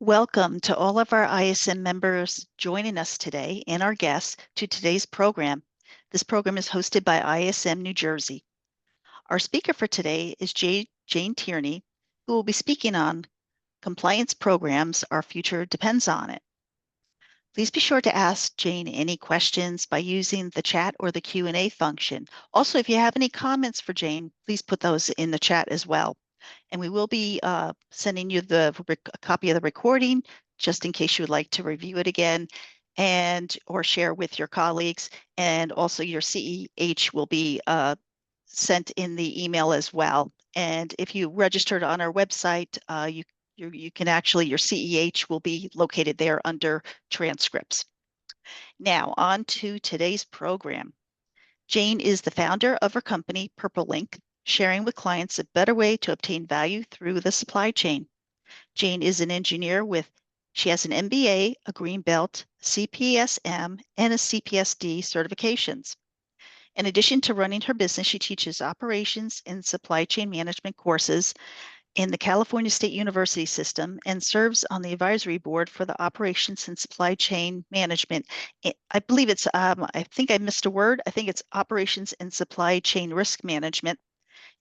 Welcome to all of our ISM members joining us today and our guests to today's program. This program is hosted by ISM New Jersey. Our speaker for today is Jane Tierney, who will be speaking on compliance programs. Our future depends on it. Please be sure to ask Jane any questions by using the chat or the Q&A function. Also, if you have any comments for Jane, please put those in the chat as well. And we will be sending you a copy of the recording just in case you would like to review it again and or share with your colleagues. And also your CEH will be sent in the email as well. And if you registered on our website, you can actually, your CEH will be located there under transcripts. Now on to today's program. Jane is the founder of her company, Purple Link, sharing with clients a better way to obtain value through the supply chain. Jane is an engineer she has an MBA, a Green Belt, CPSM, and a CPSD certifications. In addition to running her business, she teaches operations and supply chain management courses in the California State University system and serves on the advisory board for the operations and supply chain management. I believe it's, I think I missed a word. I think it's operations and supply chain risk management.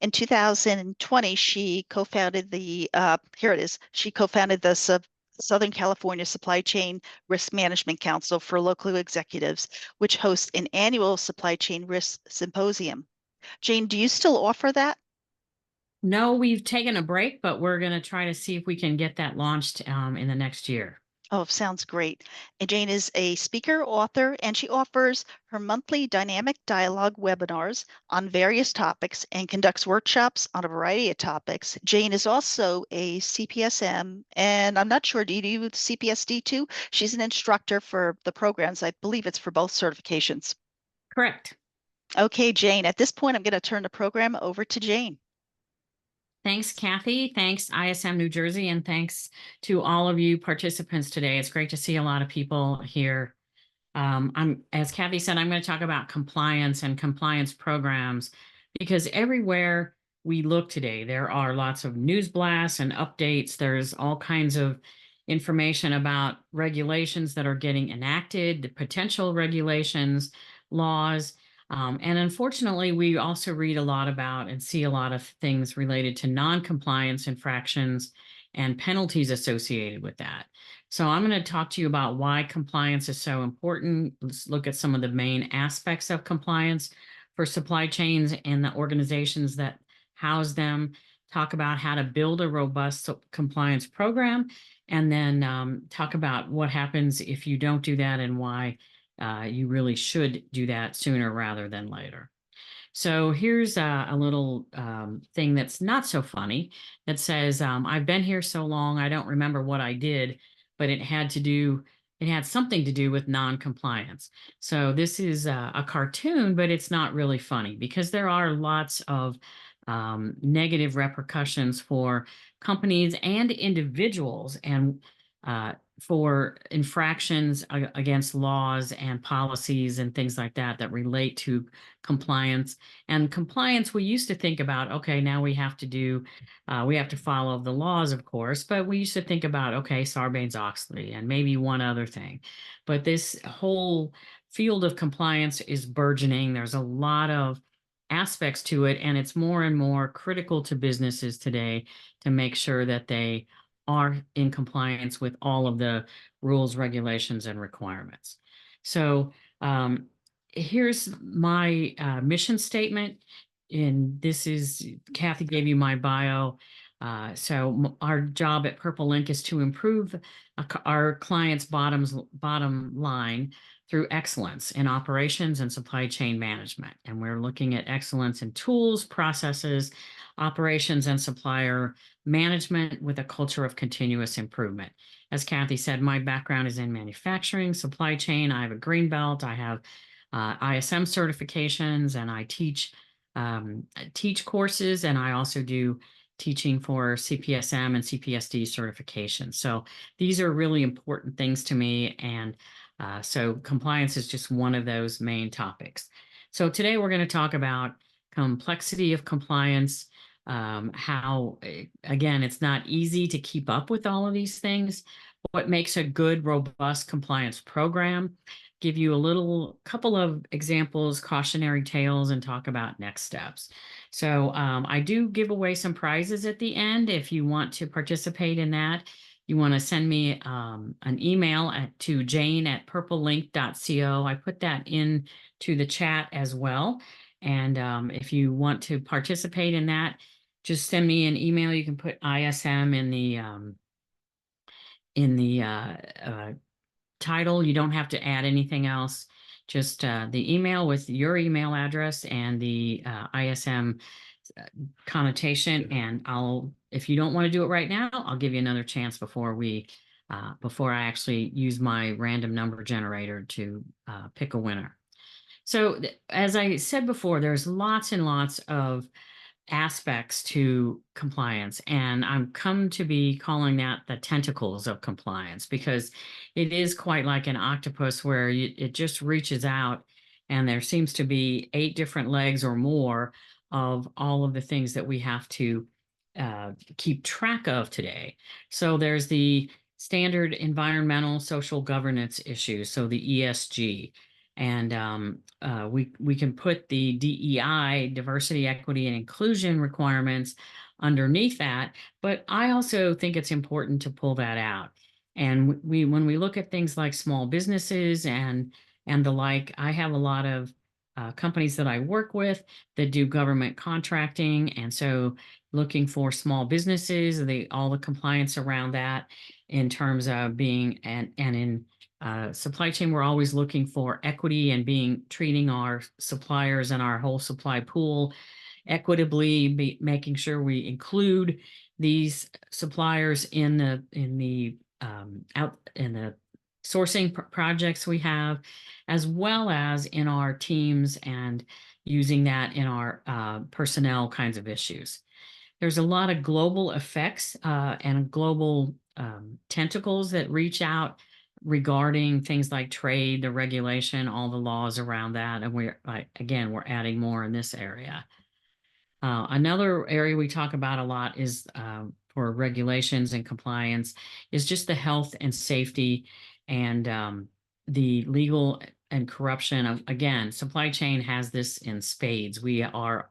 In 2020, she co-founded she co-founded the Southern California Supply Chain Risk Management Council for local executives, which hosts an annual supply chain risk symposium. Jane, do you still offer that? No, we've taken a break, but we're going to try to see if we can get that launched in the next year. Oh, sounds great. And Jane is a speaker, author, and she offers her monthly dynamic dialogue webinars on various topics and conducts workshops on a variety of topics. Jane is also a CPSM, and I'm not sure, do you do CPSD too? She's an instructor for the programs. I believe it's for both certifications. Correct. Okay, Jane, at this point, I'm going to turn the program over to Jane. Thanks, Kathy. Thanks, ISM New Jersey, and thanks to all of you participants today. It's great to see a lot of people here. As Kathy said, I'm going to talk about compliance and compliance programs because everywhere we look today, there are lots of news blasts and updates. There's all kinds of information about regulations that are getting enacted, the potential regulations, laws. And unfortunately, we also read a lot about and see a lot of things related to non-compliance infractions and penalties associated with that. So I'm going to talk to you about why compliance is so important. Let's look at some of the main aspects of compliance for supply chains and the organizations that house them, talk about how to build a robust compliance program, and then talk about what happens if you don't do that and why you really should do that sooner rather than later. So here's a little thing that's not so funny that says, I've been here so long, I don't remember what I did, but it had something to do with non-compliance. So this is a cartoon, but it's not really funny because there are lots of negative repercussions for companies and individuals and for infractions against laws and policies and things like that that relate to compliance. And compliance, we used to think about, okay, now we have to follow the laws, of course, but we used to think about, okay, Sarbanes Oxley and maybe one other thing. But this whole field of compliance is burgeoning. There's a lot of aspects to it, and it's more and more critical to businesses today to make sure that they are in compliance with all of the rules, regulations, and requirements. So here's my mission statement. And this is, Kathy gave you my bio. So our job at Purple Link is to improve our clients' bottom line through excellence in operations and supply chain management. And we're looking at excellence in tools, processes, operations, and supplier management with a culture of continuous improvement. As Kathy said, my background is in manufacturing, supply chain. I have a green belt. I have ISM certifications, and I teach courses, and I also do teaching for CPSM and CPSD certifications. So these are really important things to me, and so compliance is just one of those main topics. So today we're going to talk about complexity of compliance, how, again, it's not easy to keep up with all of these things. What makes a good, robust compliance program? Give you a little couple of examples, cautionary tales, and talk about next steps. So I do give away some prizes at the end. If you want to participate in that, you want to send me an email to jane@purplelink.co. I put that in to the chat as well. And if you want to participate in that, just send me an email. You can put ISM in the title. You don't have to add anything else. Just the email with your email address and the ISM connotation. And if you don't want to do it right now, I'll give you another chance before I actually use my random number generator to pick a winner. So as I said before, there's lots and lots of aspects to compliance, and I'm come to be calling that the tentacles of compliance, because it is quite like an octopus where it just reaches out, and there seems to be 8 different legs or more of all of the things that we have to keep track of today. So there's the standard environmental social governance issues, so the ESG. And we can put the DEI, diversity, equity, and inclusion requirements underneath that. But I also think it's important to pull that out. And when we look at things like small businesses and the like, I have a lot of companies that I work with that do government contracting, and so looking for small businesses, all the compliance around that in terms of being and in supply chain, we're always looking for equity and treating our suppliers and our whole supply pool equitably, making sure we include these suppliers in the sourcing projects we have, as well as in our teams, and using that in our personnel kinds of issues. There's a lot of global effects and global tentacles that reach out regarding things like trade, the regulation, all the laws around that. And we're adding more in this area. Another area we talk about a lot is for regulations and compliance is just the health and safety and the legal and corruption of, again, supply chain has this in spades. We are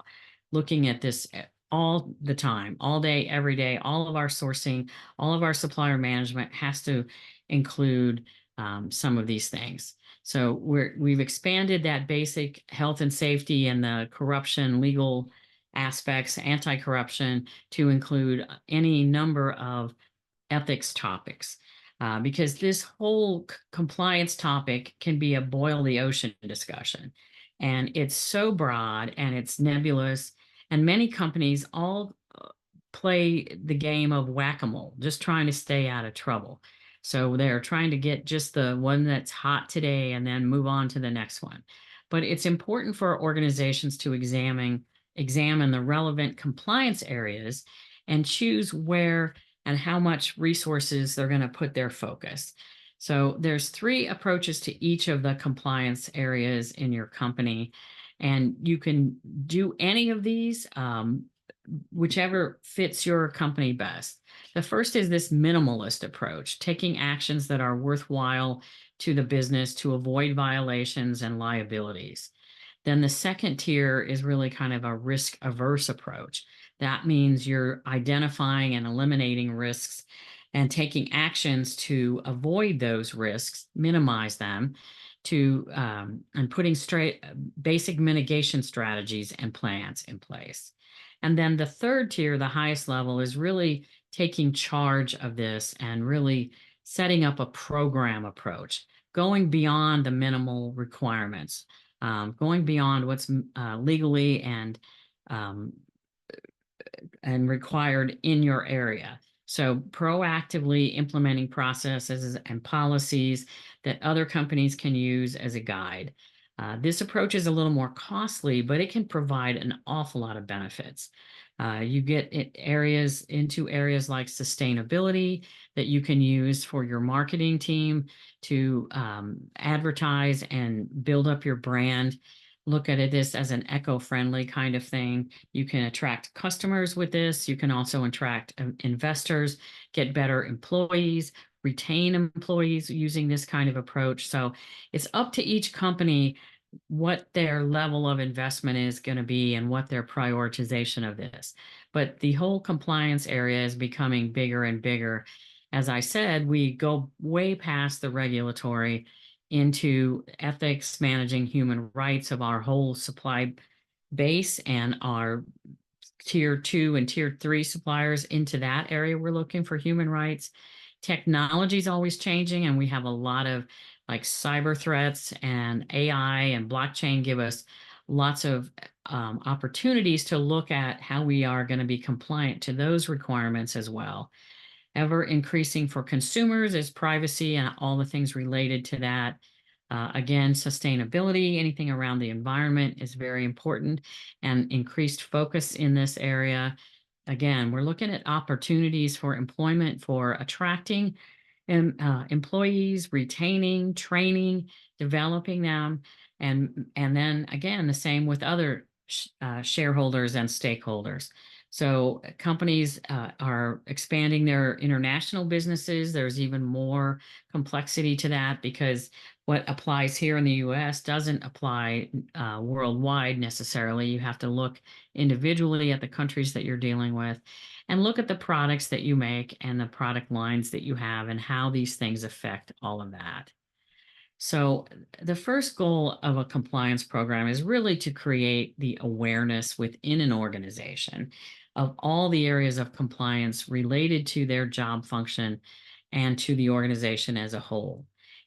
looking at this all the time, all day, every day. All of our sourcing, all of our supplier management has to include some of these things. So we've expanded that basic health and safety and the corruption, legal aspects, anti-corruption, to include any number of ethics topics. Because this whole compliance topic can be a boil the ocean discussion. And it's so broad and it's nebulous. And many companies all play the game of whack-a-mole, just trying to stay out of trouble. So they're trying to get just the one that's hot today and then move on to the next one. But it's important for organizations to examine the relevant compliance areas and choose where and how much resources they're going to put their focus. So there's 3 approaches to each of the compliance areas in your company, and you can do any of these, whichever fits your company best. The first is this minimalist approach, taking actions that are worthwhile to the business to avoid violations and liabilities. Then the second tier is really kind of a risk-averse approach. That means you're identifying and eliminating risks and taking actions to avoid those risks, minimize them, and putting basic mitigation strategies and plans in place. And then the third tier, the highest level, is really taking charge of this and really setting up a program approach, going beyond the minimal requirements, going beyond what's legally and required in your area. So proactively implementing processes and policies that other companies can use as a guide. This approach is a little more costly, but it can provide an awful lot of benefits. You get into areas like sustainability that you can use for your marketing team to advertise and build up your brand. look at this as an eco-friendly kind of thing. You can attract customers with this. You can also attract investors, get better employees, retain employees using this kind of approach. So it's up to each company what their level of investment is going to be and what their prioritization of this. But the whole compliance area is becoming bigger and bigger. As I said, we go way past the regulatory into ethics, managing human rights of our whole supply base and our tier 2 and tier 3 suppliers. Into that area we're looking for human rights. Technology is always changing, and we have a lot of like cyber threats, and AI and blockchain give us lots of opportunities to look at how we are going to be compliant to those requirements as well. Ever increasing for consumers is privacy and all the things related to that. Again, sustainability, anything around the environment is very important, and increased focus in this area. Again, we're looking at opportunities for employment, for attracting employees, retaining, training, developing them, and then again, the same with other shareholders and stakeholders. So companies are expanding their international businesses. There's even more complexity to that because what applies here in the US doesn't apply worldwide necessarily. You have to look individually at the countries that you're dealing with and look at the products that you make and the product lines that you have and how these things affect all of that. So the first goal of a compliance program is really to create the awareness within an organization of all the areas of compliance related to their job function and to the organization as a whole.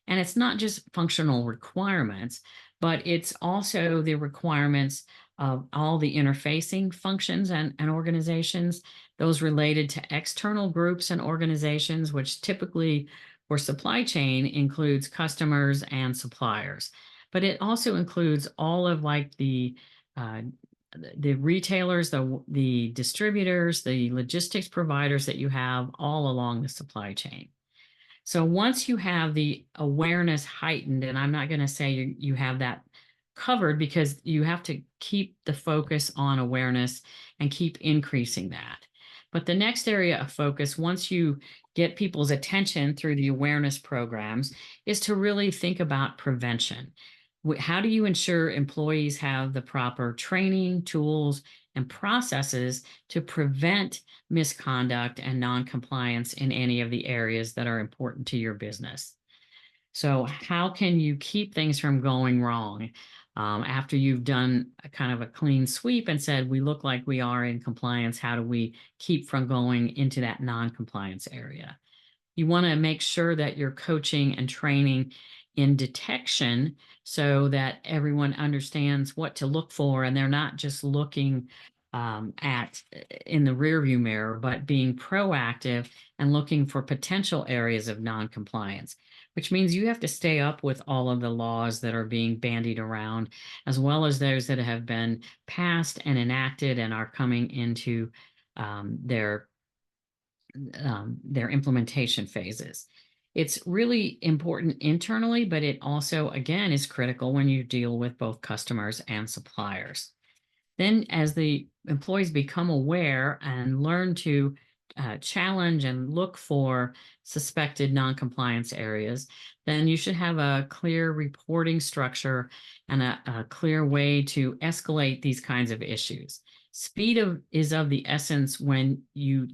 And it's not just functional requirements, but it's also the requirements of all the interfacing functions and organizations, those related to external groups and organizations, which typically for supply chain includes customers and suppliers, but it also includes all of like the retailers, the distributors, the logistics providers that you have all along the supply chain. So once you have the awareness heightened, and I'm not going to say you have that covered because you have to keep the focus on awareness and keep increasing that. But the next area of focus, once you get people's attention through the awareness programs, is to really think about prevention. How do you ensure employees have the proper training, tools, and processes to prevent misconduct and noncompliance in any of the areas that are important to your business? So how can you keep things from going wrong after you've done a kind of a clean sweep and said, we look like we are in compliance? How do we keep from going into that non-compliance area? You want to make sure that you're coaching and training in detection so that everyone understands what to look for and they're not just looking at in the rearview mirror, but being proactive and looking for potential areas of non-compliance, which means you have to stay up with all of the laws that are being bandied around, as well as those that have been passed and enacted and are coming into their implementation phases. It's really important internally, but it also, again, is critical when you deal with both customers and suppliers. Then as the employees become aware and learn to challenge and look for suspected noncompliance areas, then you should have a clear reporting structure and a clear way to escalate these kinds of issues. Speed is of the essence when you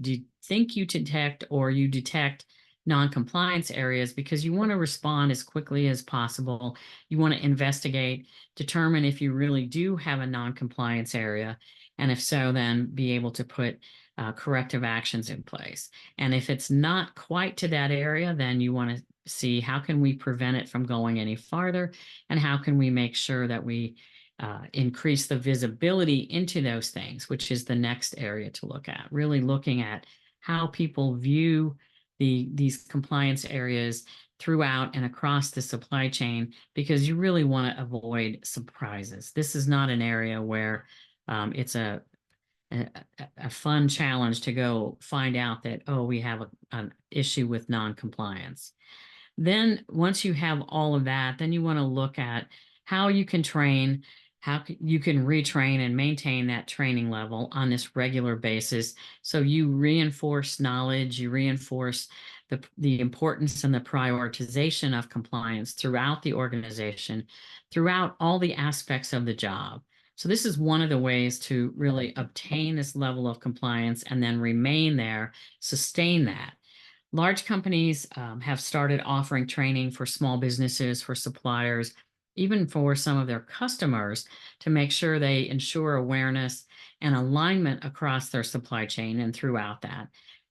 think you detect or you detect non-compliance areas, because you want to respond as quickly as possible. You want to investigate, determine if you really do have a non-compliance area, and if so, then be able to put corrective actions in place. And if it's not quite to that area, then you want to see how can we prevent it from going any farther, and how can we make sure that we increase the visibility into those things, which is the next area to look at. Really looking at how people view these compliance areas throughout and across the supply chain, because you really want to avoid surprises. This is not an area where it's a fun challenge to go find out that, oh, we have an issue with non-compliance. Then once you have all of that, then you want to look at how you can train how you can retrain and maintain that training level on this regular basis. So you reinforce knowledge, you reinforce the importance and the prioritization of compliance throughout the organization, throughout all the aspects of the job. So this is one of the ways to really obtain this level of compliance and then remain there, sustain that. Large companies have started offering training for small businesses, for suppliers, even for some of their customers to make sure they ensure awareness and alignment across their supply chain and throughout that,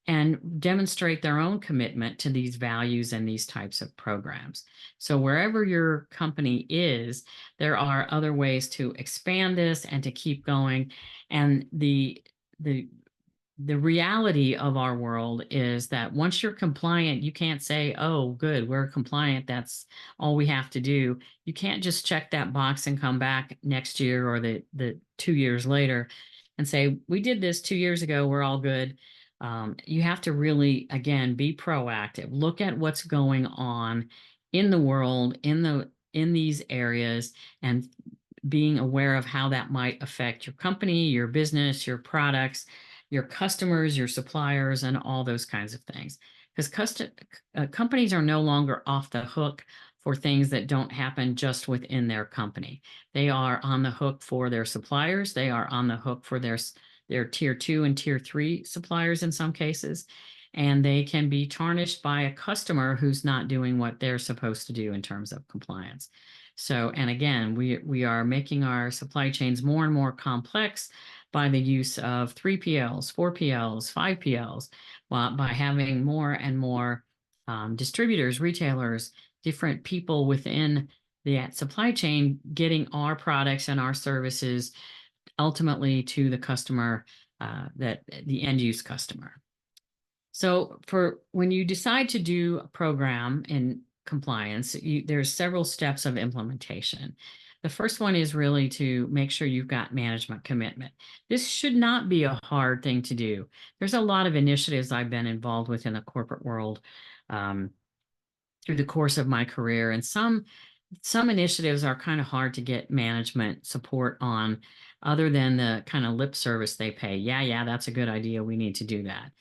and demonstrate their own commitment to these values and these types of programs. So wherever your company is, there are other ways to expand this and to keep going. And the reality of our world is that once you're compliant, you can't say, oh, good, we're compliant. That's all we have to do. You can't just check that box and come back next year or the 2 years later and say, we did this 2 years ago, we're all good. You have to really, again, be proactive. Look at what's going on in the world, in these areas, and being aware of how that might affect your company, your business, your products, your customers, your suppliers, and all those kinds of things. Because companies are no longer off the hook for things that don't happen just within their company. They are on the hook for their suppliers. They are on the hook for their tier 2 and tier 3 suppliers in some cases. And they can be tarnished by a customer who's not doing what they're supposed to do in terms of compliance. So, and again, we are making our supply chains more and more complex by the use of 3PLs, 4PLs, 5PLs, by having more and more distributors, retailers, different people within the supply chain getting our products and our services ultimately to the customer, that the end use customer. So for when you decide to do a program in compliance, there's several steps of implementation. The first one is really to make sure you've got management commitment. This should not be a hard thing to do. There's a lot of initiatives I've been involved with in the corporate world through the course of my career, and some initiatives are kind of hard to get management support on, other than the kind of lip service they pay. Yeah, that's a good idea. We need to do that.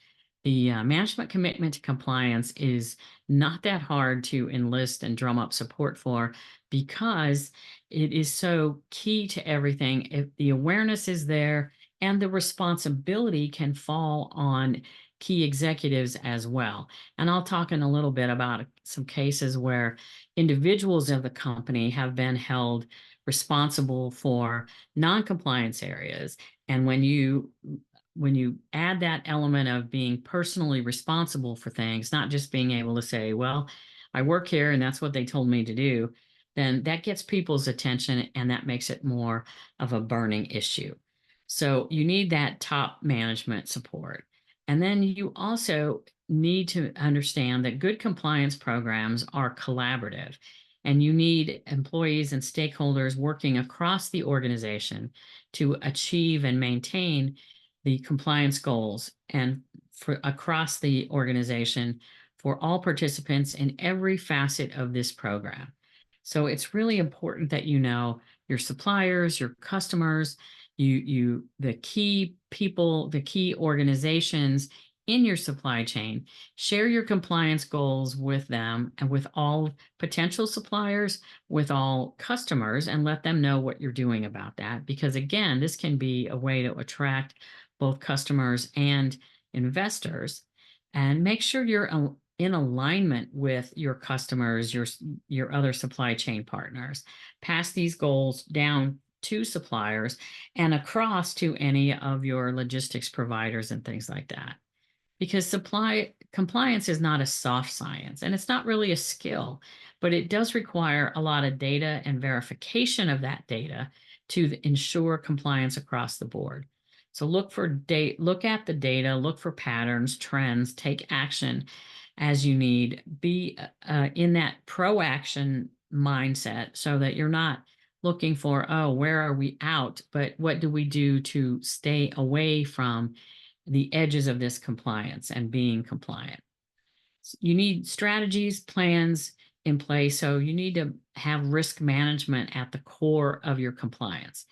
The management commitment to compliance is not that hard to enlist and drum up support for, because it is so key to everything. If the awareness is there, and the responsibility can fall on key executives as well. And I'll talk in a little bit about some cases where individuals of the company have been held responsible for non-compliance areas. And when you add that element of being personally responsible for things, not just being able to say, well, I work here and that's what they told me to do, then that gets people's attention and that makes it more of a burning issue. So you need that top management support. And then you also need to understand that good compliance programs are collaborative, and you need employees and stakeholders working across the organization to achieve and maintain the compliance goals, and for across the organization for all participants in every facet of this program. So it's really important that you know your suppliers, your customers, the key people, the key organizations in your supply chain. Share your compliance goals with them and with all potential suppliers, with all customers, and let them know what you're doing about that. Because again, this can be a way to attract both customers and investors. And make sure you're in alignment with your customers, your other supply chain partners. Pass these goals down to suppliers and across to any of your logistics providers and things like that. Because supply compliance is not a soft science, and it's not really a skill, but it does require a lot of data and verification of that data to ensure compliance across the board. So look at the data, look for patterns, trends, take action as you need. Be in that pro-action mindset so that you're not looking for, oh, where are we out? But what do we do to stay away from the edges of this compliance and being compliant? You need strategies, plans, in place. So you need to have risk management at the core of your compliance.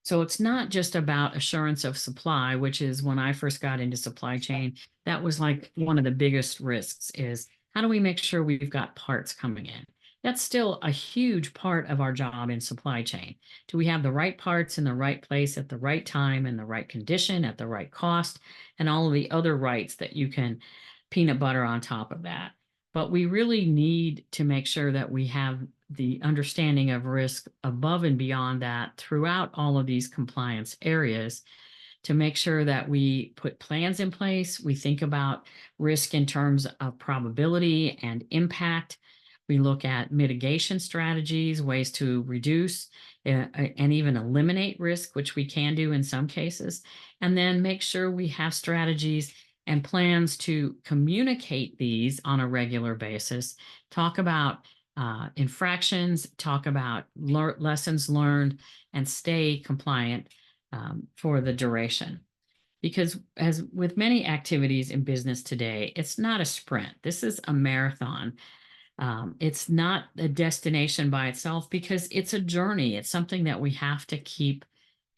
So it's not just about assurance of supply, which is when I first got into supply chain, that was like one of the biggest risks is how do we make sure we've got parts coming in? That's still a huge part of our job in supply chain. Do we have the right parts in the right place at the right time, in the right condition, at the right cost, and all of the other rights that you can peanut butter on top of that? But we really need to make sure that we have the understanding of risk above and beyond that throughout all of these compliance areas to make sure that we put plans in place. We think about risk in terms of probability and impact. We look at mitigation strategies, ways to reduce and even eliminate risk, which we can do in some cases, and then make sure we have strategies and plans to communicate these on a regular basis, talk about infractions, talk about lessons learned, and stay compliant for the duration. Because as with many activities in business today, it's not a sprint. This is a marathon. It's not a destination by itself because it's a journey. It's something that we have to keep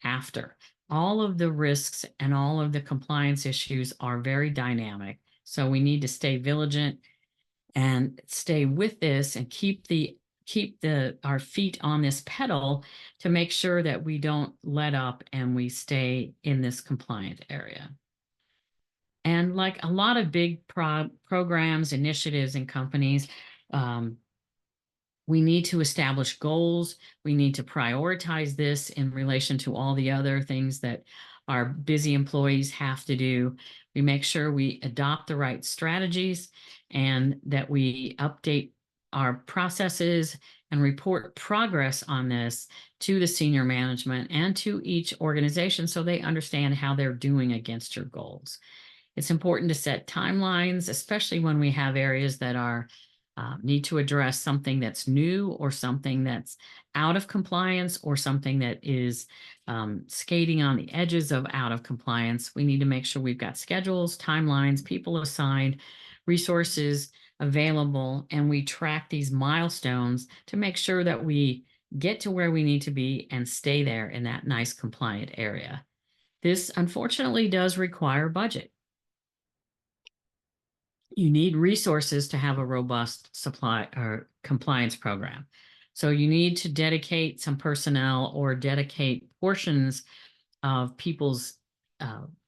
after. All of the risks and all of the compliance issues are very dynamic. So we need to stay vigilant and stay with this and keep our feet on this pedal to make sure that we don't let up and we stay in this compliant area. And like a lot of big programs, initiatives, and companies, we need to establish goals. We need to prioritize this in relation to all the other things that our busy employees have to do. We make sure we adopt the right strategies and that we update our processes and report progress on this to the senior management and to each organization so they understand how they're doing against your goals. It's important to set timelines, especially when we have areas that are need to address something that's new or something that's out of compliance or something that is skating on the edges of out of compliance. We need to make sure we've got schedules, timelines, people assigned, resources available, and we track these milestones to make sure that we get to where we need to be and stay there in that nice compliant area. This unfortunately does require budget. You need resources to have a robust supply or compliance program. So you need to dedicate some personnel or dedicate portions of people's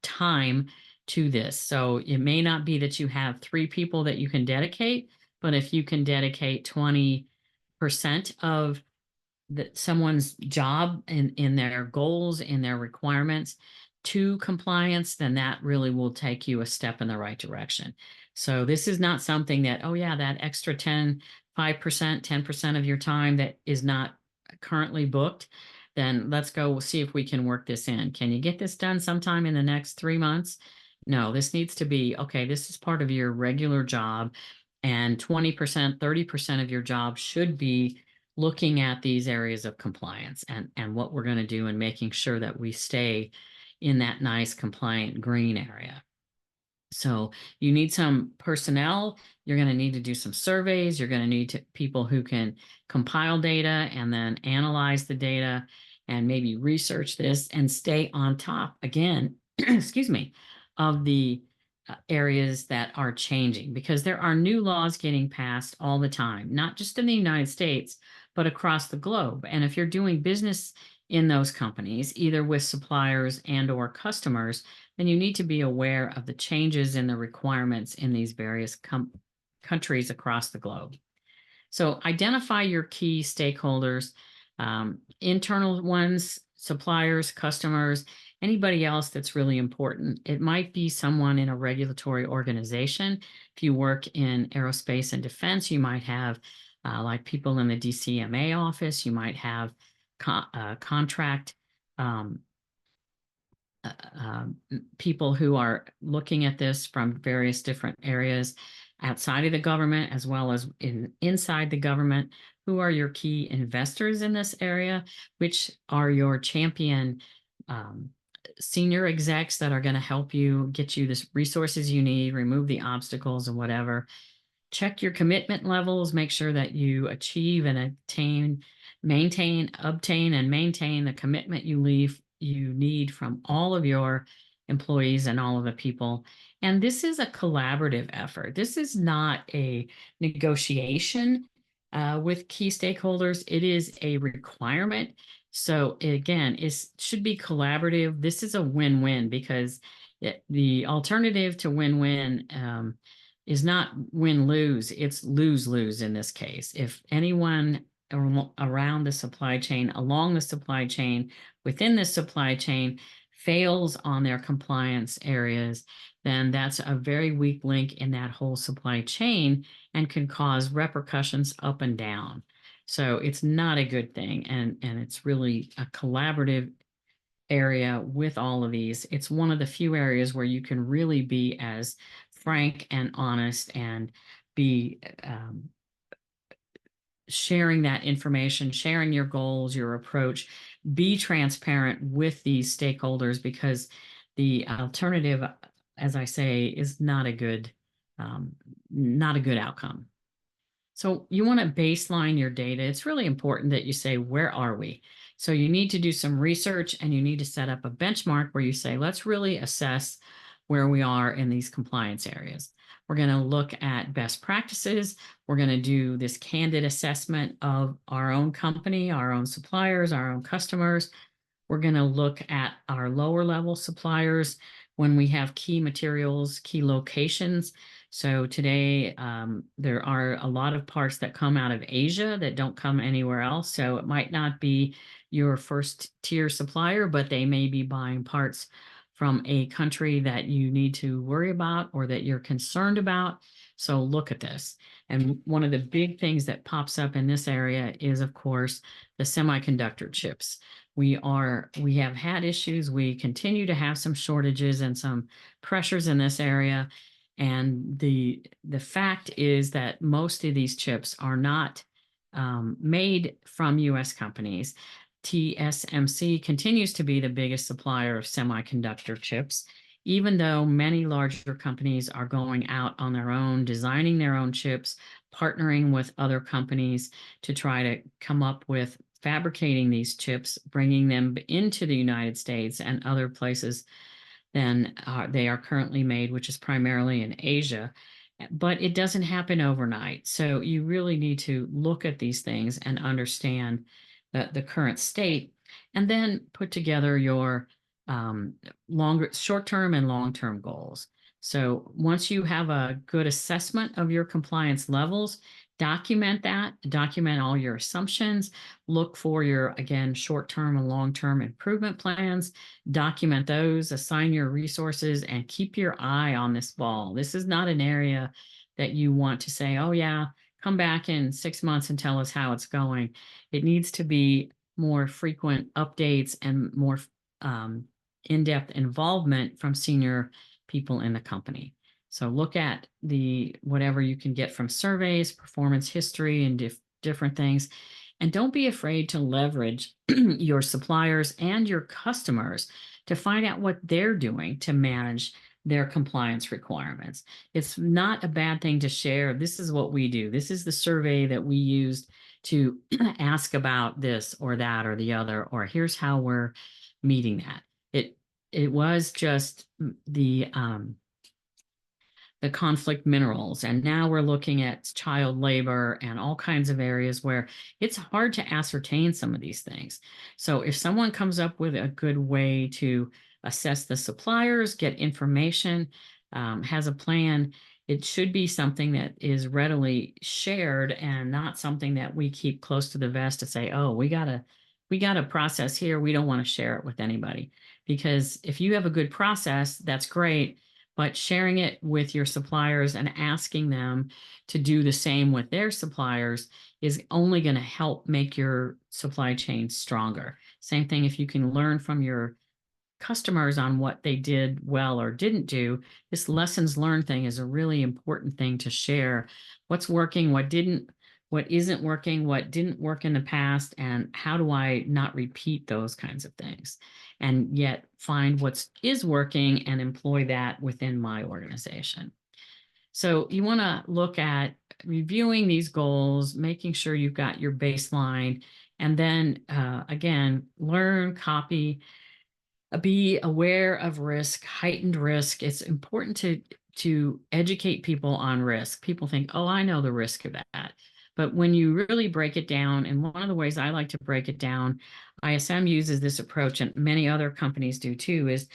time to this. So it may not be that you have 3 people that you can dedicate, but if you can dedicate 20% of someone's job in their goals, in their requirements to compliance, then that really will take you a step in the right direction. So this is not something that, oh yeah, that extra 5%, 10% of your time that is not currently booked, then let's go, we'll see if we can work this in. Can you get this done sometime in the next 3 months? No, this needs to be, okay, this is part of your regular job, and 20%, 30% of your job should be looking at these areas of compliance and what we're going to do and making sure that we stay in that nice compliant green area. So you need some personnel. You're going to need to do some surveys. You're going to need people who can compile data and then analyze the data and maybe research this and stay on top again, excuse me, of the areas that are changing, because there are new laws getting passed all the time, not just in the United States, but across the globe. And if you're doing business in those companies, either with suppliers and or customers, then you need to be aware of the changes in the requirements in these various countries across the globe. So identify your key stakeholders, internal ones, suppliers, customers, anybody else that's really important. It might be someone in a regulatory organization. If you work in aerospace and defense, you might have like people in the DCMA office. You might have contract people who are looking at this from various different areas outside of the government as well as inside the government. Who are your key investors in this area? Which are your champion senior execs that are going to help you get you the resources you need, remove the obstacles and whatever. check your commitment levels, make sure that you achieve and obtain and maintain the commitment you need from all of your employees and all of the people. And this is a collaborative effort. This is not a negotiation with key stakeholders. It is a requirement. So again, it should be collaborative. This is a win-win because the alternative to win-win is not win-lose, it's lose-lose in this case. If anyone around the supply chain, along the supply chain, within the supply chain fails on their compliance areas, then that's a very weak link in that whole supply chain and can cause repercussions up and down. So it's not a good thing, and it's really a collaborative area with all of these. It's one of the few areas where you can really be as frank and honest and be sharing that information, sharing your goals, your approach, be transparent with these stakeholders, because the alternative, as I say, is not a good outcome. So you want to baseline your data. It's really important that you say, where are we? So you need to do some research, and you need to set up a benchmark where you say, let's really assess where we are in these compliance areas. We're going to look at best practices. We're going to do this candid assessment of our own company, our own suppliers, our own customers. We're going to look at our lower level suppliers when we have key materials, key locations. So today, there are a lot of parts that come out of Asia that don't come anywhere else. So it might not be your first tier supplier, but they may be buying parts from a country that you need to worry about or that you're concerned about. So look at this. And one of the big things that pops up in this area is, of course, the semiconductor chips. We have had issues. We continue to have some shortages and some pressures in this area. And the fact is that most of these chips are not made from US companies. TSMC continues to be the biggest supplier of semiconductor chips, even though many larger companies are going out on their own, designing their own chips, partnering with other companies to try to come up with fabricating these chips, bringing them into the United States and other places than they are currently made, which is primarily in Asia. But it doesn't happen overnight. So you really need to look at these things and understand the current state, and then put together your short-term and long-term goals. So once you have a good assessment of your compliance levels, document all your assumptions, look for your, again, short-term and long-term improvement plans, document those, assign your resources, and keep your eye on this ball. This is not an area that you want to say, oh yeah, come back in 6 months and tell us how it's going. It needs to be more frequent updates and more in-depth involvement from senior people in the company. So look at whatever you can get from surveys, performance history, and different things. And don't be afraid to leverage your suppliers and your customers to find out what they're doing to manage their compliance requirements. It's not a bad thing to share. This is what we do. This is the survey that we used to ask about this or that or the other, or here's how we're meeting that. It was just the conflict minerals. And now we're looking at child labor and all kinds of areas where it's hard to ascertain some of these things. So if someone comes up with a good way to assess the suppliers, get information, has a plan, it should be something that is readily shared and not something that we keep close to the vest to say, oh, we got a process here. We don't want to share it with anybody. Because if you have a good process, that's great. But sharing it with your suppliers and asking them to do the same with their suppliers is only going to help make your supply chain stronger. Same thing if you can learn from your customers on what they did well or didn't do. This lessons learned thing is a really important thing to share. What's working, what isn't working, what didn't work in the past, and how do I not repeat those kinds of things, and yet find what is working and employ that within my organization. So you want to look at reviewing these goals, making sure you've got your baseline, and then again, learn, copy, be aware of risk, heightened risk. It's important to educate people on risk. People think, oh, I know the risk of that. But when you really break it down, and one of the ways I like to break it down, ISM uses this approach, and many other companies do too, is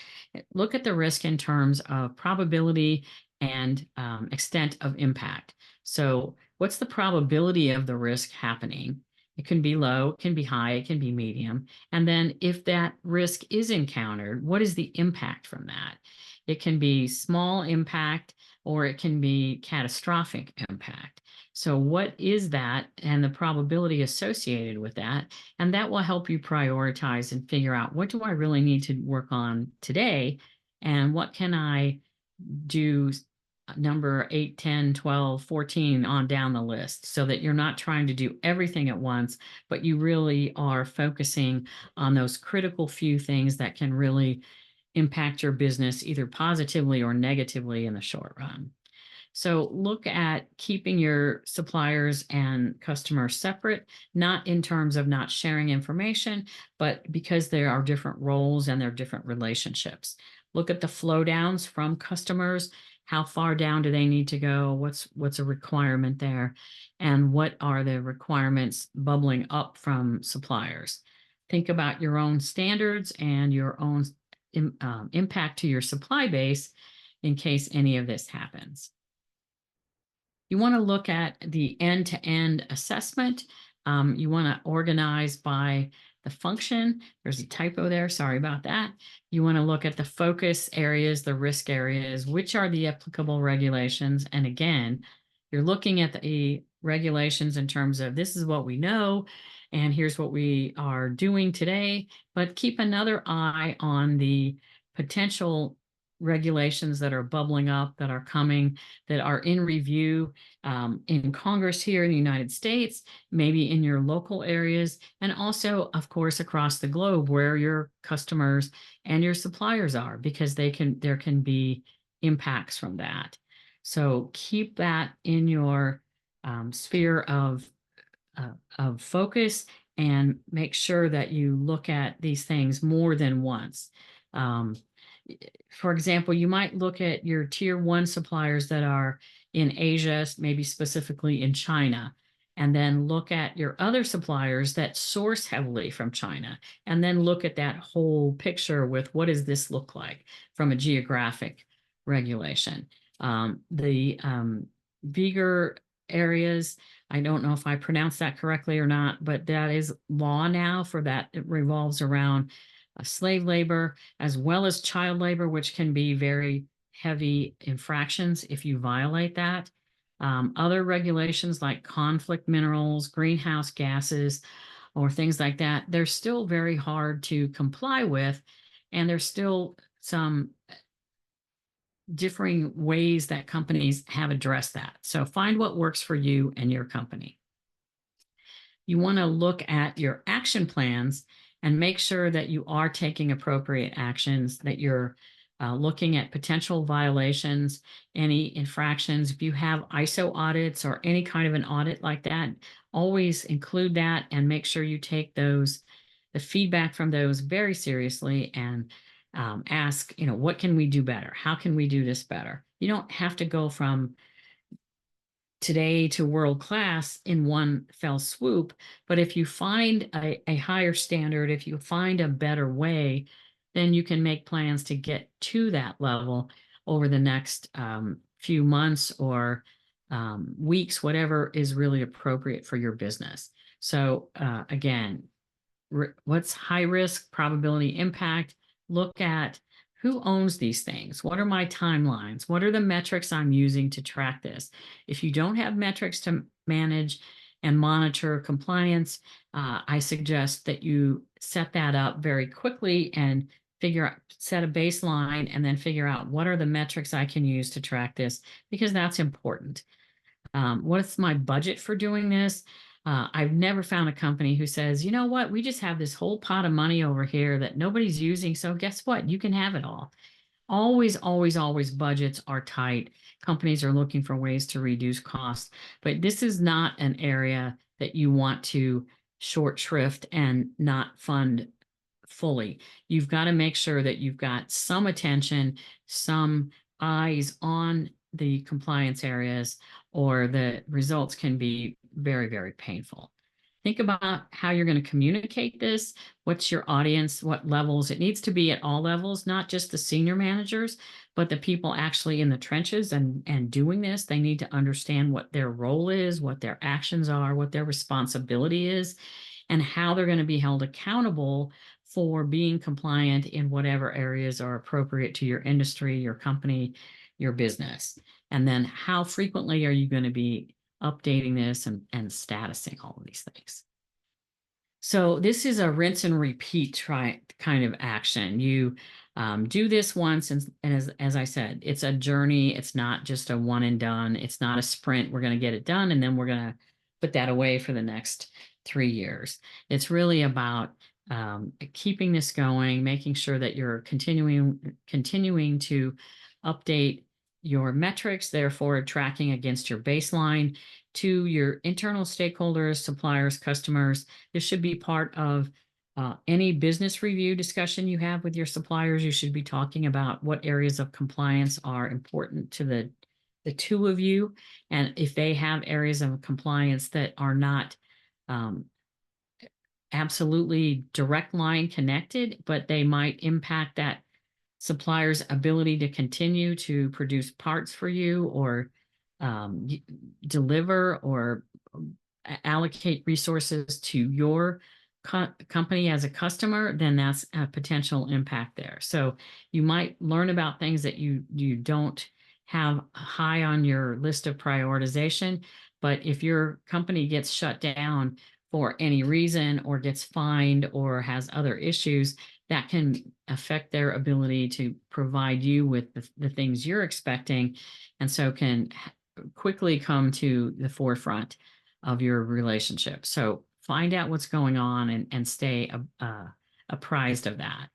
look at the risk in terms of probability and extent of impact. So what's the probability of the risk happening? It can be low, it can be high, it can be medium. And then if that risk is encountered, what is the impact from that? It can be small impact or it can be catastrophic impact. So what is that and the probability associated with that? And that will help you prioritize and figure out, what do I really need to work on today? And what can I do number 8, 10, 12, 14 on down the list, so that you're not trying to do everything at once, but you really are focusing on those critical few things that can really impact your business either positively or negatively in the short run. So look at keeping your suppliers and customers separate, not in terms of not sharing information, but because there are different roles and there are different relationships. Look at the flow downs from customers. How far down do they need to go? What's a requirement there? And what are the requirements bubbling up from suppliers? Think about your own standards and your own impact to your supply base in case any of this happens. You want to look at the end-to-end assessment. You want to organize by the function. There's a typo there. Sorry about that. You want to look at the focus areas, the risk areas, which are the applicable regulations. And again, you're looking at the regulations in terms of, this is what we know, and here's what we are doing today. But keep another eye on the potential regulations that are bubbling up, that are coming, that are in review in Congress here in the United States, maybe in your local areas, and also, of course, across the globe where your customers and your suppliers are, because there can be impacts from that. So keep that in your sphere of focus, and make sure that you look at these things more than once. Um, for example, you might look at your tier 1 suppliers that are in Asia, maybe specifically in China, and then look at your other suppliers that source heavily from China, and then look at that whole picture with, what does this look like from a geographic regulation? The Uyghur areas, I don't know if I pronounced that correctly or not, but that is law now for that. It revolves around slave labor as well as child labor, which can be very heavy infractions if you violate that. Other regulations like conflict minerals, greenhouse gases, or things like that, they're still very hard to comply with. And there's still some differing ways that companies have addressed that. So find what works for you and your company. You want to look at your action plans and make sure that you are taking appropriate actions, that you're looking at potential violations, any infractions. If you have ISO audits or any kind of an audit like that, always include that and make sure you take the feedback from those very seriously, and ask, what can we do better? How can we do this better? You don't have to go from today to world class in one fell swoop, but if you find a higher standard, if you find a better way, then you can make plans to get to that level over the next few months or weeks, whatever is really appropriate for your business. So again, what's high risk, probability, impact? Look at who owns these things. What are my timelines? What are the metrics I'm using to track this? If you don't have metrics to manage and monitor compliance, I suggest that you set that up very quickly and set a baseline, and then figure out, what are the metrics I can use to track this, because that's important. What's my budget for doing this? I've never found a company who says, you know what, we just have this whole pot of money over here that nobody's using, so guess what? You can have it all. Always, always, always budgets are tight. Companies are looking for ways to reduce costs, but this is not an area that you want to short shrift and not fund fully. You've got to make sure that you've got some attention, some eyes on the compliance areas, or the results can be very, very painful. Think about how you're going to communicate this. What's your audience? What levels? It needs to be at all levels, not just the senior managers, but the people actually in the trenches and doing this. They need to understand what their role is, what their actions are, what their responsibility is, and how they're going to be held accountable for being compliant in whatever areas are appropriate to your industry, your company, your business. And then how frequently are you going to be updating this and statusing all of these things? So this is a rinse and repeat kind of action. You do this once, and as I said, it's a journey. It's not just a one and done. It's not a sprint. We're going to get it done, and then we're going to put that away for the next 3 years. It's really about keeping this going, making sure that you're continuing to update your metrics, therefore tracking against your baseline to your internal stakeholders, suppliers, customers. This should be part of any business review discussion you have with your suppliers. You should be talking about what areas of compliance are important to the two of you. And if they have areas of compliance that are not absolutely direct line connected, but they might impact that supplier's ability to continue to produce parts for you or deliver or allocate resources to your company as a customer, then that's a potential impact there. So you might learn about things that you don't have high on your list of prioritization, but if your company gets shut down for any reason or gets fined or has other issues, that can affect their ability to provide you with the things you're expecting, and so can quickly come to the forefront of your relationship. So find out what's going on and stay apprised of that.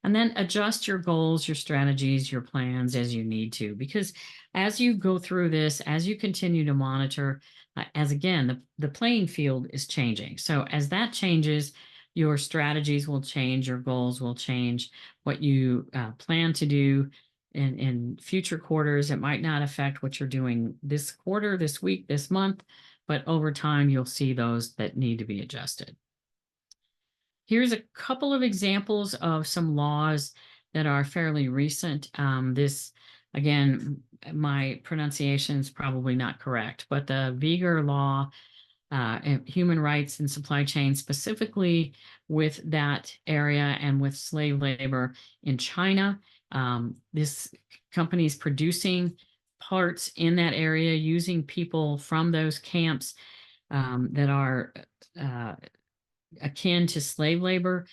And then adjust your goals, your strategies, your plans as you need to, because as you go through this, as you continue to monitor, as again, the playing field is changing. So as that changes, your strategies will change, your goals will change, what you plan to do in future quarters. It might not affect what you're doing this quarter, this week, this month, but over time, you'll see those that need to be adjusted. Here's a couple of examples of some laws that are fairly recent. This, again, my pronunciation is probably not correct, but the Uyghur law, human rights and supply chain, specifically with that area and with slave labor in China. This company is producing parts in that area using people from those camps that are akin to slave labor.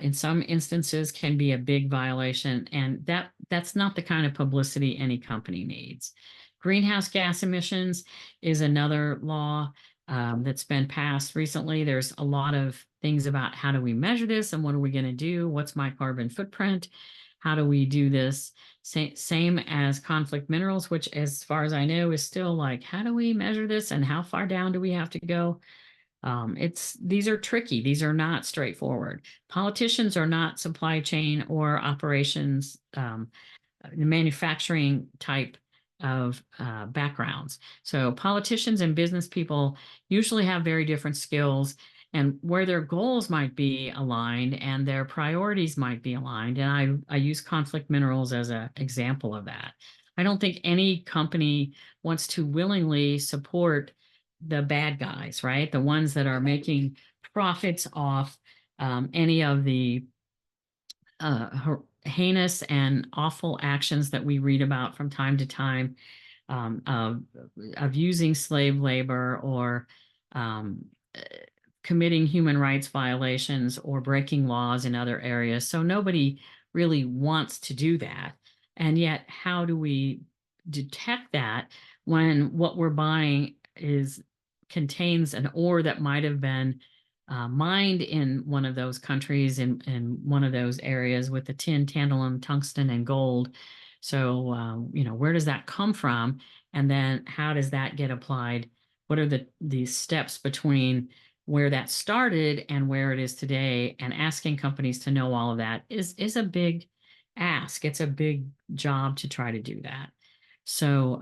In some instances can be a big violation, and that's not the kind of publicity any company needs. Greenhouse gas emissions is another law that's been passed recently. There's a lot of things about how do we measure this and what are we going to do? What's my carbon footprint? How do we do this? Same as conflict minerals, which as far as I know is still like, how do we measure this and how far down do we have to go? These are tricky. These are not straightforward. Politicians are not supply chain or operations, manufacturing type of backgrounds. So politicians and business people usually have very different skills, and where their goals might be aligned and their priorities might be aligned. And I use conflict minerals as an example of that. I don't think any company wants to willingly support the bad guys, right? The ones that are making profits off any of the heinous and awful actions that we read about from time to time of using slave labor or committing human rights violations or breaking laws in other areas. So nobody really wants to do that. And yet, how do we detect that when what we're buying contains an ore that might have been mined in one of those countries, in one of those areas with the tin, tantalum, tungsten, and gold. So, where does that come from? And then how does that get applied? What are the steps between where that started and where it is today? And asking companies to know all of that is a big ask. It's a big job to try to do that. So,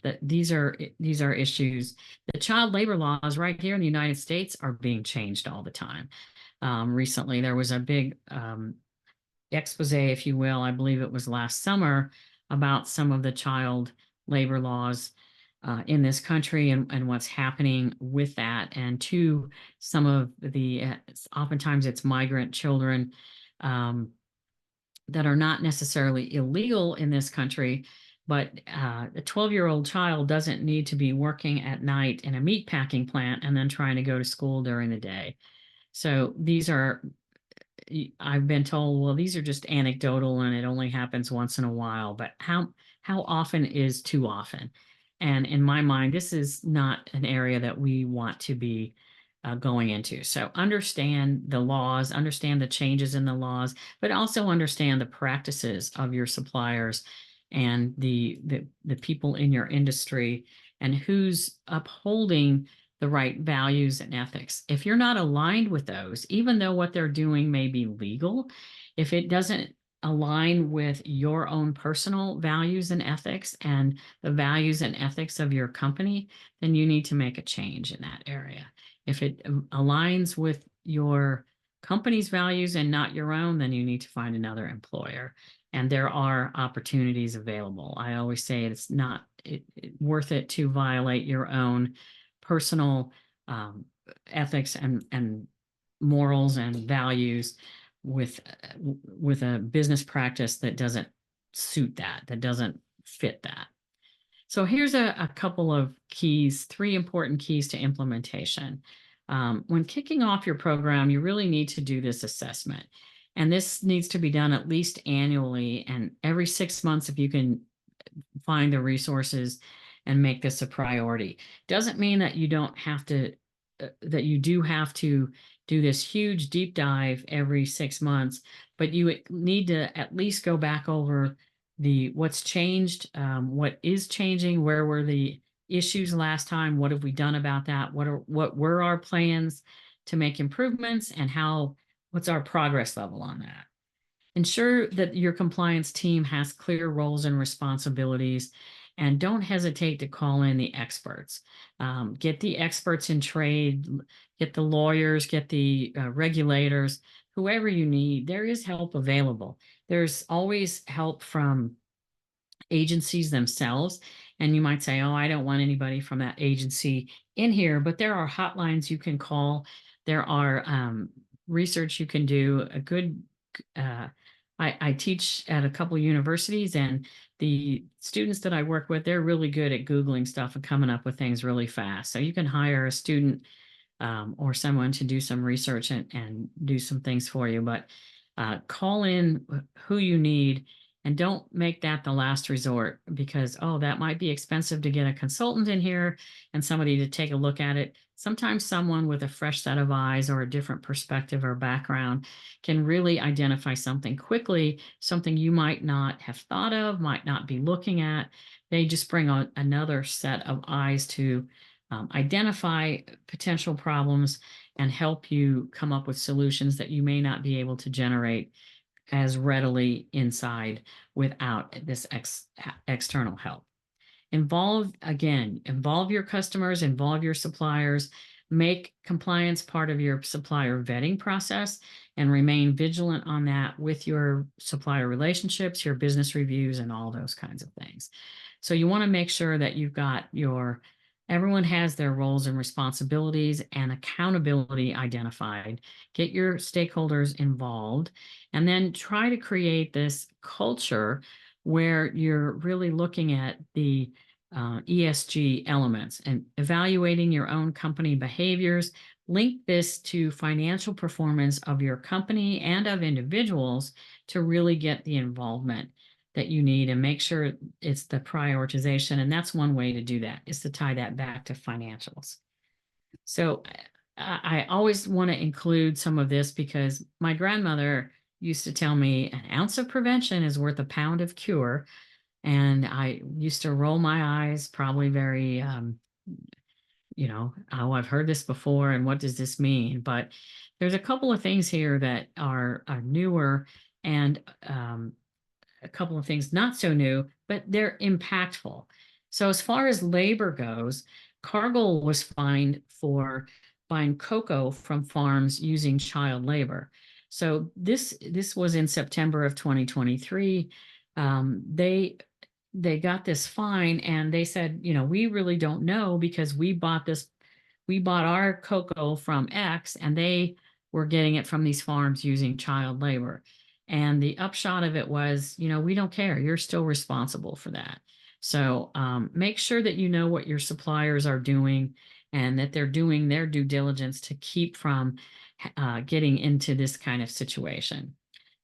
that these are issues. The child labor laws right here in the United States are being changed all the time. Recently, there was a big expose, if you will, I believe it was last summer, about some of the child labor laws in this country, and what's happening with that, and to some of the, oftentimes it's migrant children that are not necessarily illegal in this country, but a 12-year-old child doesn't need to be working at night in a meat packing plant and then trying to go to school during the day. So these are, I've been told, well, these are just anecdotal and it only happens once in a while, but how often is too often? And in my mind, this is not an area that we want to be going into. So understand the laws, understand the changes in the laws, but also understand the practices of your suppliers and the people in your industry, and who's upholding the right values and ethics. If you're not aligned with those, even though what they're doing may be legal, if it doesn't align with your own personal values and ethics and the values and ethics of your company, then you need to make a change in that area. If it aligns with your company's values and not your own, then you need to find another employer. And there are opportunities available. I always say it's not worth it to violate your own personal ethics and morals and values with a business practice that doesn't suit that doesn't fit that. So here's a couple of keys, 3 important keys to implementation. When kicking off your program, you really need to do this assessment. And this needs to be done at least annually, and every 6 months if you can find the resources and make this a priority. Doesn't mean that you don't have to, that you do have to do this huge deep dive every 6 months, but you need to at least go back over what's changed, what is changing, where were the issues last time, what have we done about that, what were our plans to make improvements, and what's our progress level on that. Ensure that your compliance team has clear roles and responsibilities, and don't hesitate to call in the experts. Get the experts in trade, get the lawyers, get the regulators, whoever you need. There is help available. There's always help from agencies themselves. And you might say, oh, I don't want anybody from that agency in here, but there are hotlines you can call. There are research you can do. I teach at a couple of universities, and the students that I work with, they're really good at Googling stuff and coming up with things really fast. So you can hire a student or someone to do some research and do some things for you, but call in who you need, and don't make that the last resort, because, oh, that might be expensive to get a consultant in here and somebody to take a look at it. Sometimes someone with a fresh set of eyes or a different perspective or background can really identify something quickly, something you might not have thought of, might not be looking at. They just bring on another set of eyes to identify potential problems and help you come up with solutions that you may not be able to generate as readily inside without this external help. Involve your customers, involve your suppliers, make compliance part of your supplier vetting process, and remain vigilant on that with your supplier relationships, your business reviews, and all those kinds of things. So you want to make sure that you've got everyone has their roles and responsibilities and accountability identified. Get your stakeholders involved, and then try to create this culture where you're really looking at the ESG elements and evaluating your own company behaviors. Link this to financial performance of your company and of individuals to really get the involvement that you need, and make sure it's the prioritization. And that's one way to do that, is to tie that back to financials. So I always want to include some of this because my grandmother used to tell me an ounce of prevention is worth a pound of cure. And I used to roll my eyes, probably very, oh, I've heard this before, and what does this mean? But there's a couple of things here that are newer, and a couple of things not so new, but they're impactful. So as far as labor goes, Cargill was fined for buying cocoa from farms using child labor. So this was in September of 2023. They got this fine, and they said, we really don't know because we bought our cocoa from X, and they were getting it from these farms using child labor. And the upshot of it was, we don't care. You're still responsible for that. So make sure that you know what your suppliers are doing and that they're doing their due diligence to keep from getting into this kind of situation.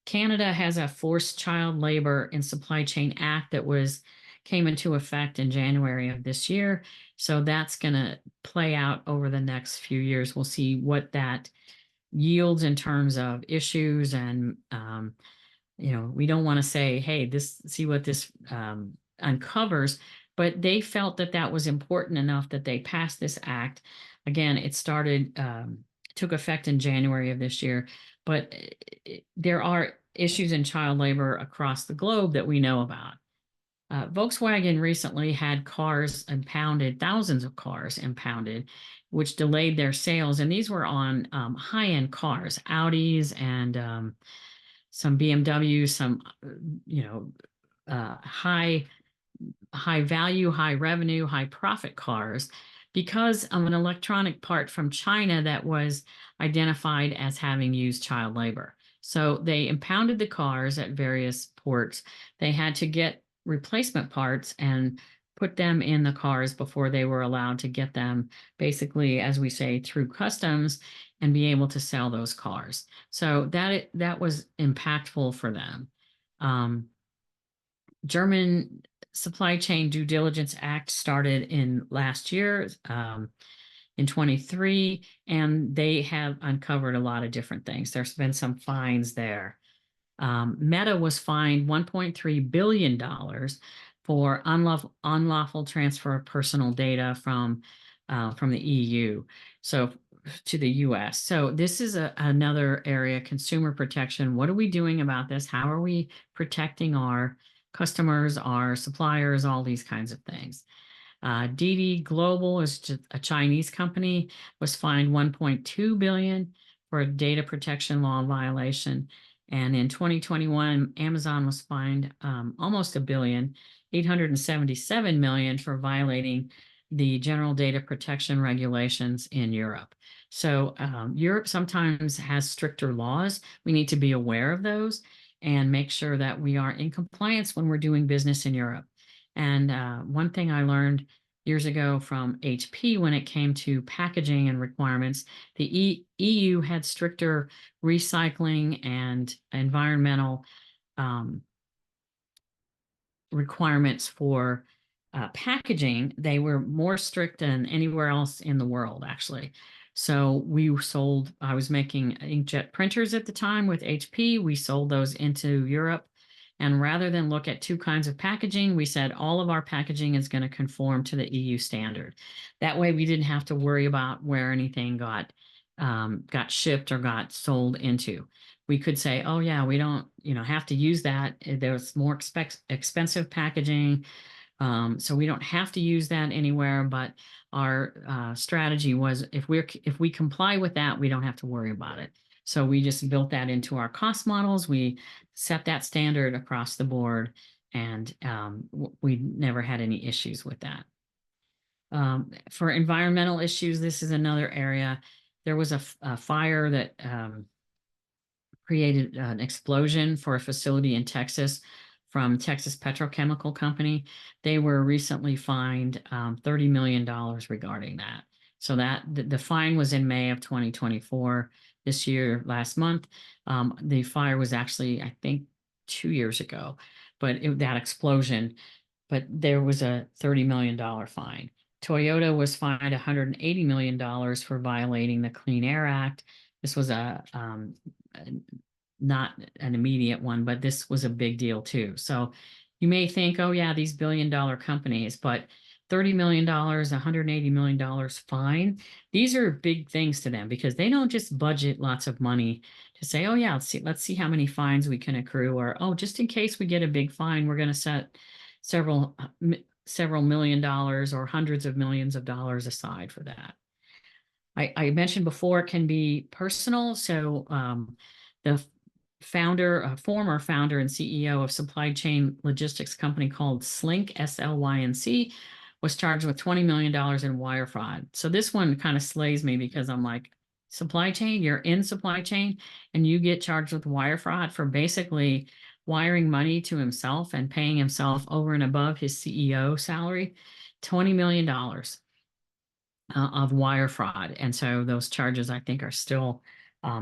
Canada has a Forced Child Labor in Supply Chain Act that came into effect in January of this year. So that's going to play out over the next few years. We'll see what that yields in terms of issues, and we don't want to say, hey, see what this uncovers, but they felt that that was important enough that they passed this act. Again, it took effect in January of this year, but there are issues in child labor across the globe that we know about. Volkswagen recently had cars impounded, thousands of cars impounded, which delayed their sales. And these were on high-end cars, Audis, and some BMWs, some, high value, high revenue, high profit cars, because of an electronic part from China that was identified as having used child labor. So they impounded the cars at various ports. They had to get replacement parts and put them in the cars before they were allowed to get them, basically, as we say, through customs, and be able to sell those cars. So that was impactful for them. German Supply Chain Due Diligence Act started in last year, in 23, and they have uncovered a lot of different things. There's been some fines there. Meta was fined $1.3 billion for unlawful transfer of personal data from the EU, so to the US. So this is another area, consumer protection. What are we doing about this? How are we protecting our customers, our suppliers, all these kinds of things? DD Global is just a Chinese company, was fined 1.2 billion for a data protection law violation. And in 2021, Amazon was fined almost $1 billion, 877 million for violating the general data protection regulations in Europe. So Europe sometimes has stricter laws. We need to be aware of those and make sure that we are in compliance when we're doing business in Europe. And one thing I learned years ago from HP when it came to packaging and requirements, the EU had stricter recycling and environmental requirements for packaging. They were more strict than anywhere else in the world, actually. So I was making inkjet printers at the time with HP. We sold those into Europe. And rather than look at two kinds of packaging, we said all of our packaging is going to conform to the EU standard. That way we didn't have to worry about where anything got shipped or got sold into. We could say, oh yeah, we don't, have to use that. There's more expensive packaging. So we don't have to use that anywhere, but our strategy was if we comply with that, we don't have to worry about it. So we just built that into our cost models. We set that standard across the board, and we never had any issues with that. For environmental issues, this is another area. There was a fire that created an explosion for a facility in Texas from Texas Petrochemical Company. They were recently fined $30 million regarding that. So that the fine was in May of 2024, this year, last month. The fire was actually, I think, 2 years ago, but that explosion, but there was a $30 million fine. Toyota was fined $180 million for violating the Clean Air Act. This was not an immediate one, but this was a big deal too. So you may think, oh yeah, these billion-dollar companies, but $30 million, $180 million fine. These are big things to them because they don't just budget lots of money to say, oh yeah, let's see how many fines we can accrue, or oh, just in case we get a big fine, we're going to set several million dollars or hundreds of millions of dollars aside for that. I mentioned before it can be personal. So the former founder and CEO of supply chain logistics company called Slync, SLYNC, was charged with $20 million in wire fraud. So this one kind of slays me because I'm like, supply chain, you're in supply chain and you get charged with wire fraud for basically wiring money to himself and paying himself over and above his CEO salary, $20 million of wire fraud. And so those charges, I think, are still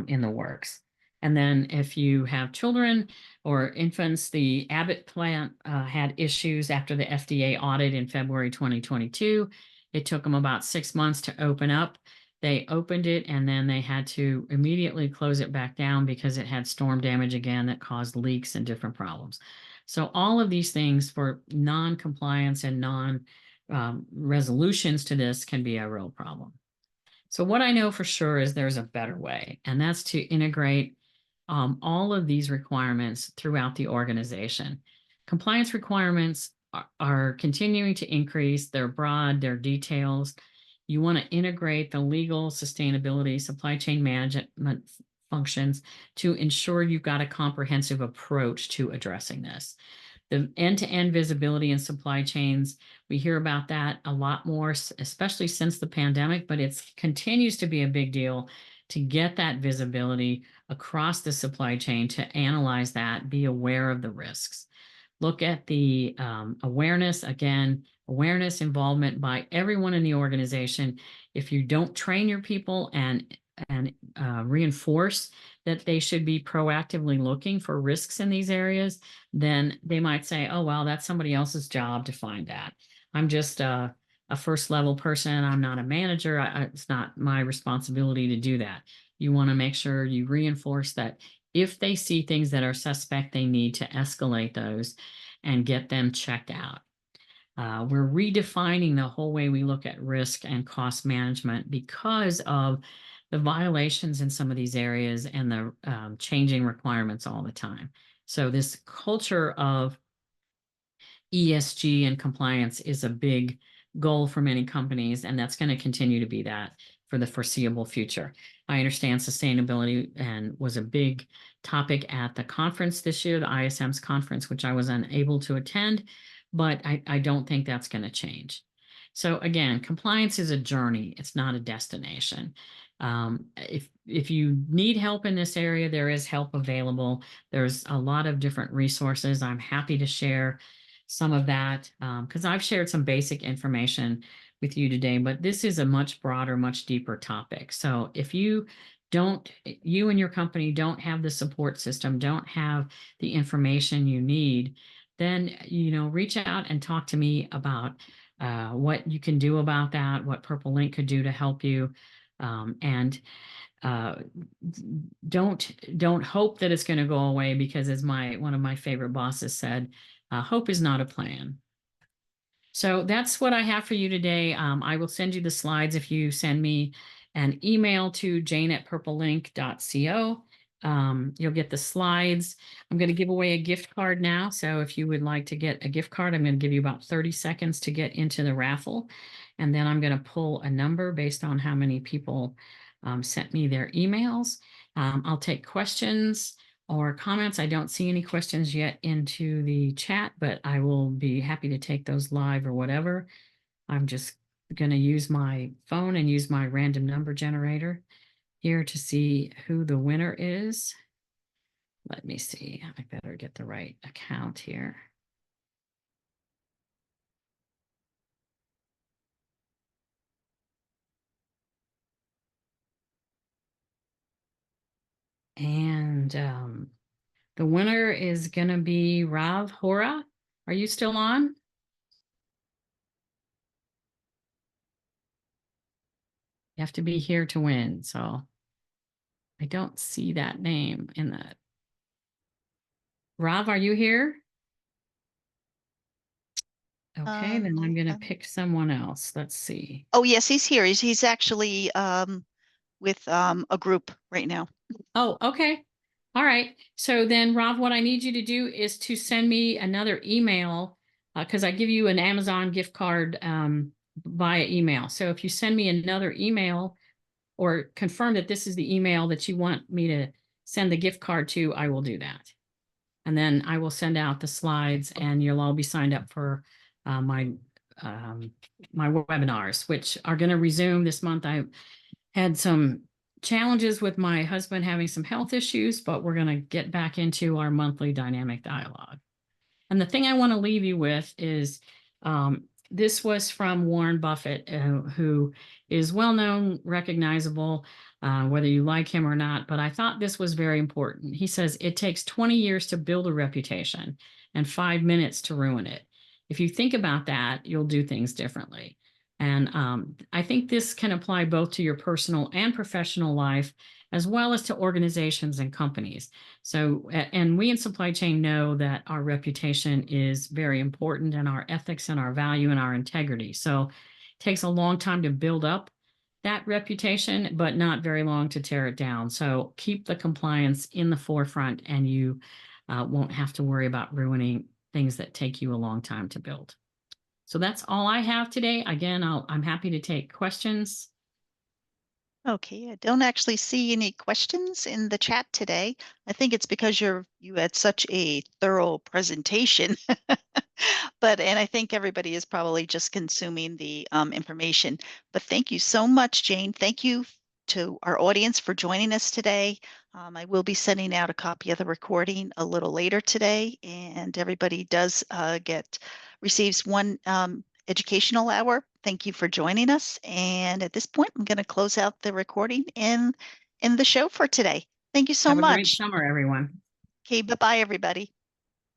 in the works. And then if you have children or infants, the Abbott plant had issues after the FDA audit in February 2022. It took them about 6 months to open up. They opened it and then they had to immediately close it back down because it had storm damage again that caused leaks and different problems. So all of these things for non-compliance and resolutions to this can be a real problem. So what I know for sure is there's a better way, and that's to integrate all of these requirements throughout the organization. Compliance requirements are continuing to increase. They're broad, they're details. You want to integrate the legal, sustainability, supply chain management functions to ensure you've got a comprehensive approach to addressing this. The end-to-end visibility in supply chains, we hear about that a lot more, especially since the pandemic, but it continues to be a big deal to get that visibility across the supply chain, to analyze that, be aware of the risks. Look at the awareness, again, awareness, involvement by everyone in the organization. If you don't train your people and reinforce that they should be proactively looking for risks in these areas, then they might say, oh, well, that's somebody else's job to find that. I'm just a first level person. I'm not a manager. It's not my responsibility to do that. You want to make sure you reinforce that if they see things that are suspect, they need to escalate those and get them checked out. We're redefining the whole way we look at risk and cost management because of the violations in some of these areas and the changing requirements all the time. So this culture of ESG and compliance is a big goal for many companies, and that's going to continue to be that for the foreseeable future. I understand sustainability and was a big topic at the conference this year, the ISM's conference, which I was unable to attend, but I don't think that's going to change. So again, compliance is a journey. It's not a destination. If you need help in this area, there is help available. There's a lot of different resources. I'm happy to share some of that because I've shared some basic information with you today, but this is a much broader, much deeper topic. So if you and your company don't have the support system, don't have the information you need, then, reach out and talk to me about what you can do about that, what Purple Link could do to help you. And don't hope that it's going to go away because, as one of my favorite bosses said, hope is not a plan. So that's what I have for you today. I will send you the slides if you send me an email to jane@purplelink.co. You'll get the slides. I'm going to give away a gift card now. So if you would like to get a gift card, I'm going to give you about 30 seconds to get into the raffle. And then I'm going to pull a number based on how many people sent me their emails. I'll take questions or comments. I don't see any questions yet into the chat, but I will be happy to take those live or whatever. I'm just going to use my phone and use my random number generator here to see who the winner is. Let me see. I better get the right account here. And the winner is going to be Rav Hora. Are you still on? You have to be here to win. So I don't see that name in that. Rob, are you here? Okay, then I'm going to pick someone else. Let's see. Oh, yes, he's here. He's actually with a group right now. Oh, okay. All right. So then, Rob, what I need you to do is to send me another email because I give you an Amazon gift card via email. So if you send me another email or confirm that this is the email that you want me to send the gift card to, I will do that. And then I will send out the slides and you'll all be signed up for my webinars, which are going to resume this month. I had some challenges with my husband having some health issues, but we're going to get back into our monthly dynamic dialogue. And the thing I want to leave you with is this was from Warren Buffett, who is well known, recognizable, whether you like him or not. But I thought this was very important. He says it takes 20 years to build a reputation and 5 minutes to ruin it. If you think about that, you'll do things differently. And I think this can apply both to your personal and professional life, as well as to organizations and companies. So, and we in supply chain know that our reputation is very important, and our ethics and our value and our integrity. So it takes a long time to build up that reputation, but not very long to tear it down. So keep the compliance in the forefront, and you won't have to worry about ruining things that take you a long time to build. So that's all I have today. Again, I'm happy to take questions. Okay, I don't actually see any questions in the chat today. I think it's because you had such a thorough presentation. And I think everybody is probably just consuming the information. But thank you so much, Jane. Thank you to our audience for joining us today. I will be sending out a copy of the recording a little later today, and everybody does receives one educational hour. Thank you for joining us. And at this point, I'm going to close out the recording in the show for today. Thank you so Have a great much. summer, everyone. Okay, bye-bye, everybody.